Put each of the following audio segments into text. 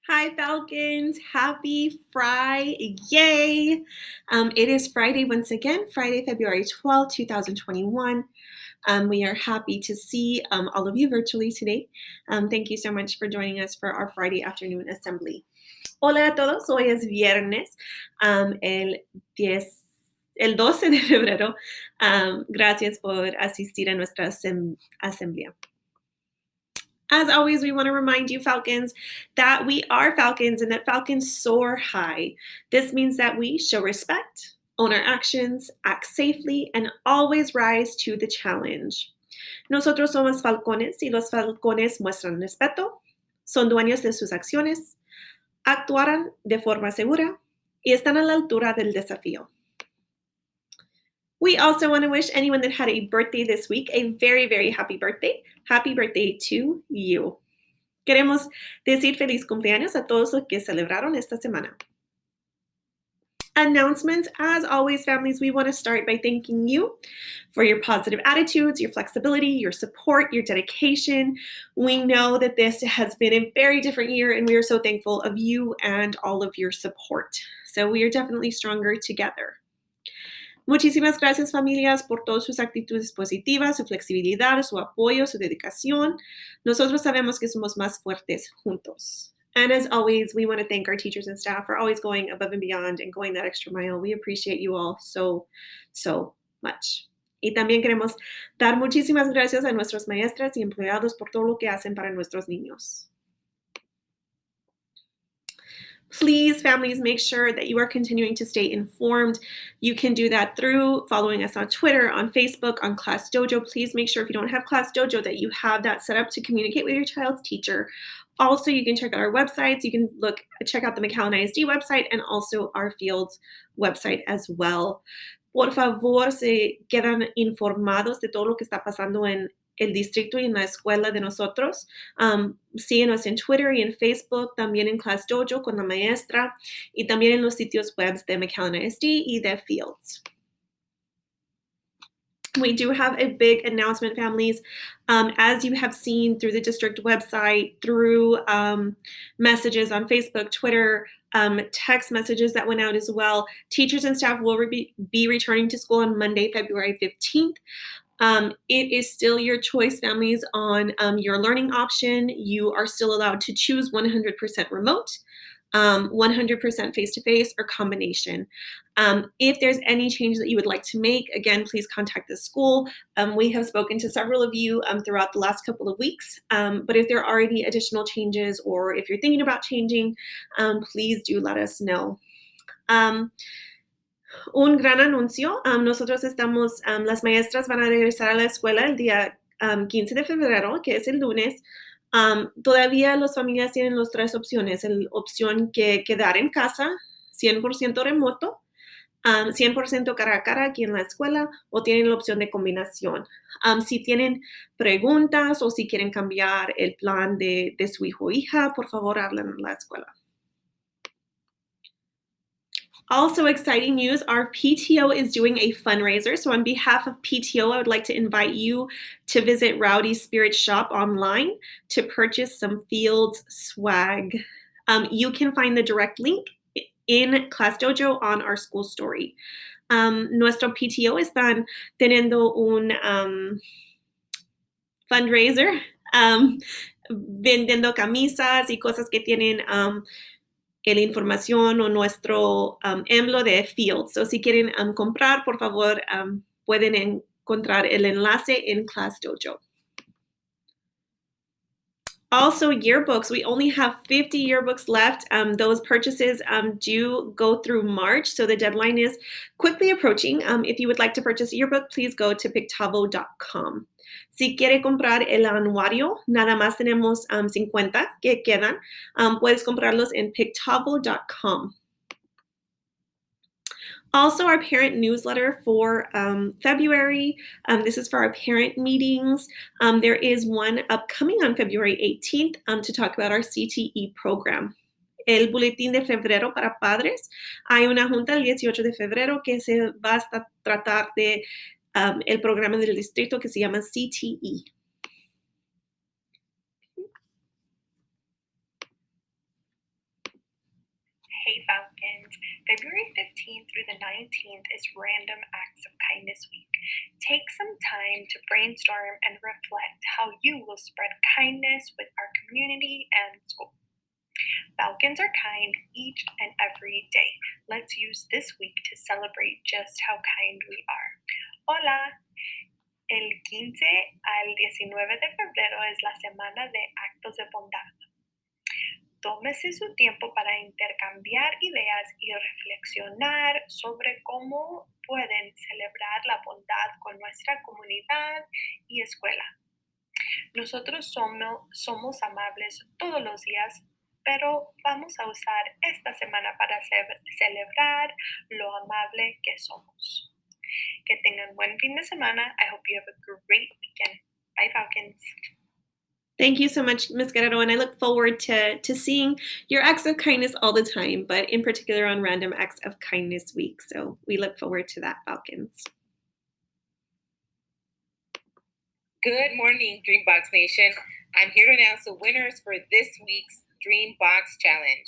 Hi, Falcons. Happy Friday. Yay. It is Friday once again, Friday, February 12th, 2021. We are happy to see all of you virtually today. Thank you so much for joining us for our Friday afternoon assembly. Hola a todos. Hoy es viernes, el 10, el 12 de febrero. Gracias por asistir a nuestra asamblea. As always, we want to remind you, Falcons, that we are Falcons and that Falcons soar high. This means that we show respect, own our actions, act safely, and always rise to the challenge. Nosotros somos falcones y los falcones muestran respeto, son dueños de sus acciones, actuarán de forma segura y están a la altura del desafío. We also want to wish anyone that had a birthday this week a very, very happy birthday. Happy birthday to you. Queremos decir feliz cumpleaños a todos los que celebraron esta semana. Announcements. As always, families, we want to start by thanking you for your positive attitudes, your flexibility, your support, your dedication. We know that this has been a very different year, and we are so thankful of you and all of your support. So we are definitely stronger together. Muchísimas gracias, familias, por todas sus actitudes positivas, su flexibilidad, su apoyo, su dedicación. Nosotros sabemos que somos más fuertes juntos. And as always, we want to thank our teachers and staff for always going above and beyond and going that extra mile. We appreciate you all so, so much. Y también queremos dar muchísimas gracias a nuestras maestras y empleados por todo lo que hacen para nuestros niños. Please, families, make sure that you are continuing to stay informed. You can do that through following us on Twitter, on Facebook, on Class Dojo. Please make sure if you don't have Class Dojo that you have that set up to communicate with your child's teacher. Also, you can check out our websites. You can check out the McAllen ISD website and also our Fields website as well. Por favor, se quedan informados de todo lo que está pasando en el distrito y en la escuela de nosotros. Síguenos en Twitter y en Facebook, también en Class Dojo con la maestra y también en los sitios web de McAllen ISD y de Fields. We do have a big announcement, families. As you have seen through the district website, through messages on Facebook, Twitter, text messages that went out as well, teachers and staff will be returning to school on Monday, February 15th. It is still your choice, families, on your learning option. You are still allowed to choose 100% remote, 100% face-to-face, or combination. If there's any change that you would like to make, again, please contact the school. We have spoken to several of you throughout the last couple of weeks, but if there are any additional changes or if you're thinking about changing, please do let us know. Un gran anuncio. Nosotros estamos, las maestras van a regresar a la escuela el día 15 de febrero, que es el lunes. Todavía las familias tienen las tres opciones. La opción que quedar en casa, 100% remoto, 100% cara a cara aquí en la escuela, o tienen la opción de combinación. Si tienen preguntas o si quieren cambiar el plan de su hijo o hija, por favor hablen en la escuela. Also exciting news, our PTO is doing a fundraiser. So on behalf of PTO, I would like to invite you to visit Rowdy's Spirit Shop online to purchase some Fields swag. You can find the direct link in Class Dojo on our school story. Nuestro PTO están teniendo un fundraiser, vendiendo camisas y cosas que tienen la información o nuestro emblema de Fields. So si quieren comprar, por favor, pueden encontrar el enlace en Class Dojo. Also, yearbooks. We only have 50 yearbooks left. Those purchases do go through March, so the deadline is quickly approaching. If you would like to purchase a yearbook, please go to pictavo.com. Si quiere comprar el anuario, nada más tenemos 50 que quedan. Puedes comprarlos en pictavo.com. Also, our parent newsletter for February. This is for our parent meetings. There is one upcoming on February 18th to talk about our CTE program. El boletín de febrero para padres. Hay una junta el 18 de febrero que se va a tratar de el programa del distrito que se llama CTE. February 15th through the 19th is Random Acts of Kindness Week. Take some time to brainstorm and reflect how you will spread kindness with our community and school. Falcons are kind each and every day. Let's use this week to celebrate just how kind we are. Hola! El 15 al 19 de febrero es la semana de actos de bondad. Tómese su tiempo para intercambiar ideas y reflexionar sobre cómo pueden celebrar la bondad con nuestra comunidad y escuela. Nosotros somos amables todos los días, pero vamos a usar esta semana para celebrar lo amable que somos. Que tengan buen fin de semana. I hope you have a great weekend. Bye, Falcons. Thank you so much, Ms. Guerrero, and I look forward to seeing your acts of kindness all the time, but in particular on Random Acts of Kindness Week. So we look forward to that, Falcons. Good morning, Dreambox Nation. I'm here to announce the winners for this week's Dreambox Challenge.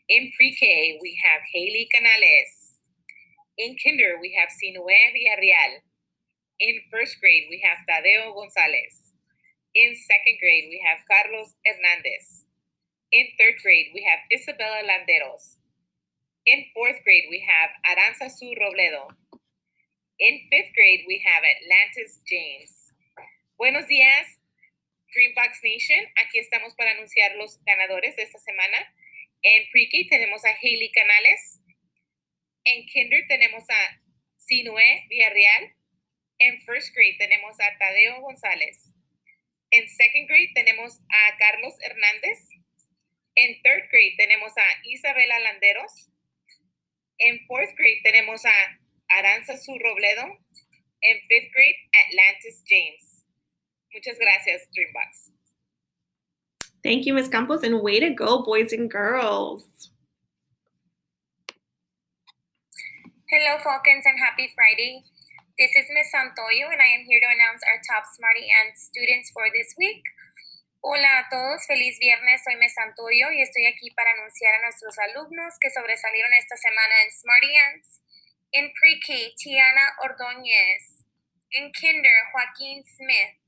In pre-K, we have Haley Canales. In kinder, we have Sinue Villarreal. In first grade, we have Tadeo Gonzalez. In second grade, we have Carlos Hernandez. In third grade, we have Isabela Landeros. In fourth grade, we have Aranzazu Robledo. In fifth grade, we have Atlantis James. Buenos días, Dreambox Nation. Aquí estamos para anunciar los ganadores de esta semana. En pre-K tenemos a Haley Canales. En kinder tenemos a Sinue Villarreal. En first grade tenemos a Tadeo González. En second grade tenemos a Carlos Hernández. En third grade tenemos a Isabela Landeros. En fourth grade tenemos a Aranzazu Robledo. En fifth grade, Atlantis James. Muchas gracias, Dreambox. Thank you, Ms. Campos, and way to go, boys and girls. Hello, Falcons, and happy Friday. This is Ms. Santoyo, and I am here to announce our top Smarties and Students for this week. Hola a todos, feliz viernes, soy Ms. Santoyo y estoy aquí para anunciar a nuestros alumnos que sobresalieron esta semana en Smarties Ants. In pre-K, Tiana Ordóñez. In kinder, Joaquín Smith.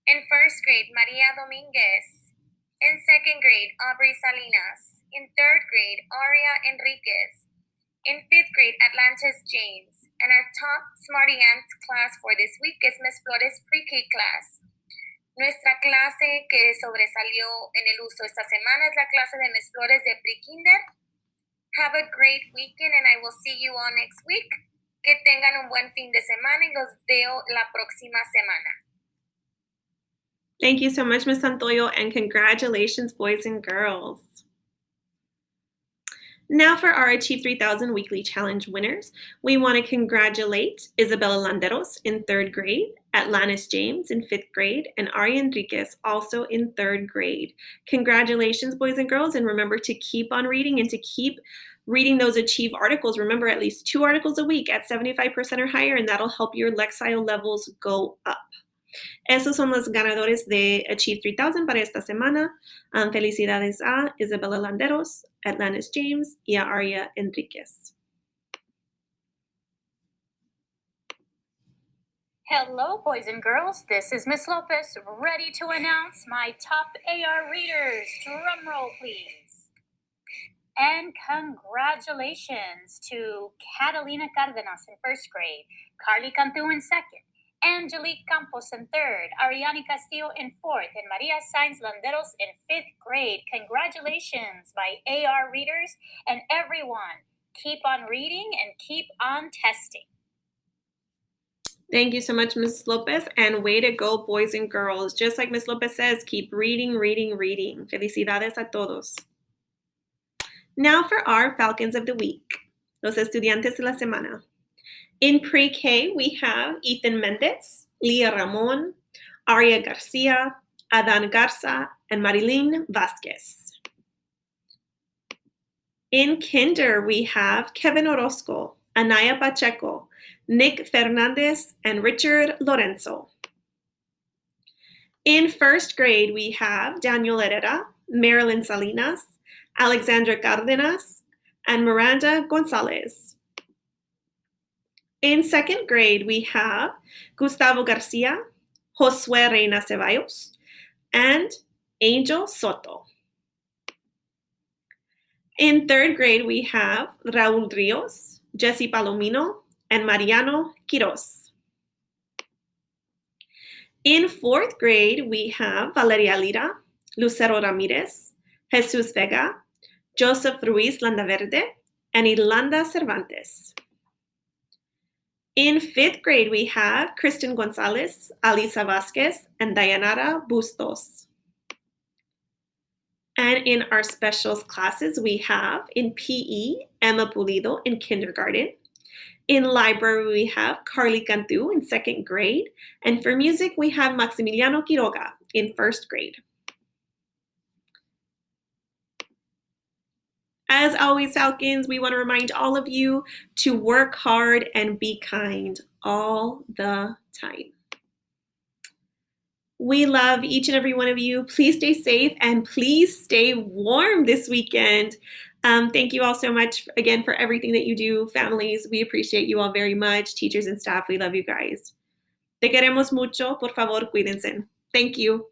In first grade, Maria Dominguez. In second grade, Aubrey Salinas. In third grade, Aria Enriquez. In fifth grade, Atlantis James. And our top Smarty Ants class for this week is Miss Flores Pre-K class. Nuestra clase que sobresalió en el uso esta semana es la clase de Miss Flores de Pre-Kinder. Have a great weekend and I will see you all next week. Que tengan un buen fin de semana y los veo la próxima semana. Thank you so much, Ms. Santoyo, and congratulations, boys and girls. Now for our Achieve 3000 Weekly Challenge winners, we want to congratulate Isabela Landeros in third grade, Atlantis James in fifth grade, and Ari Enriquez also in third grade. Congratulations, boys and girls, and remember to keep on reading and to keep reading those Achieve articles. Remember, at least 2 articles a week at 75% or higher, and that'll help your Lexile levels go up. Esos son los ganadores de Achieve 3000 para esta semana. Felicidades a Isabela Landeros, Atlantis James y a Aria Enriquez. Hello, boys and girls. This is Miss Lopez, ready to announce my top AR readers. Drum roll, please. And congratulations to Catalina Cardenas in first grade, Carly Cantu in second, Angelique Campos in third, Ariani Castillo in fourth, and Maria Sainz Landeros in fifth grade. Congratulations, my AR readers, and everyone. Keep on reading and keep on testing. Thank you so much, Ms. Lopez, and way to go, boys and girls. Just like Ms. Lopez says, keep reading, reading, reading. Felicidades a todos. Now for our Falcons of the Week, los estudiantes de la semana. In pre-K, we have Ethan Mendez, Leah Ramon, Aria Garcia, Adan Garza, and Marilyn Vasquez. In kinder, we have Kevin Orozco, Anaya Pacheco, Nick Fernandez, and Richard Lorenzo. In first grade, we have Daniel Herrera, Marilyn Salinas, Alexandra Cardenas, and Miranda Gonzalez. In second grade, we have Gustavo Garcia, Josue Reina Ceballos, and Angel Soto. In third grade, we have Raul Rios, Jesse Palomino, and Mariano Quiroz. In fourth grade, we have Valeria Lira, Lucero Ramirez, Jesus Vega, Joseph Ruiz Landaverde, and Irlanda Cervantes. In fifth grade, we have Kristen Gonzalez, Alisa Vasquez, and Dayanara Bustos. And in our specials classes, we have in PE, Emma Pulido in kindergarten. In library, we have Carly Cantu in second grade. And for music, we have Maximiliano Quiroga in first grade. As always, Falcons, we want to remind all of you to work hard and be kind all the time. We love each and every one of you. Please stay safe and please stay warm this weekend. Thank you all so much again for everything that you do, families. We appreciate you all very much. Teachers and staff, we love you guys. Te queremos mucho. Por favor, cuídense. Thank you.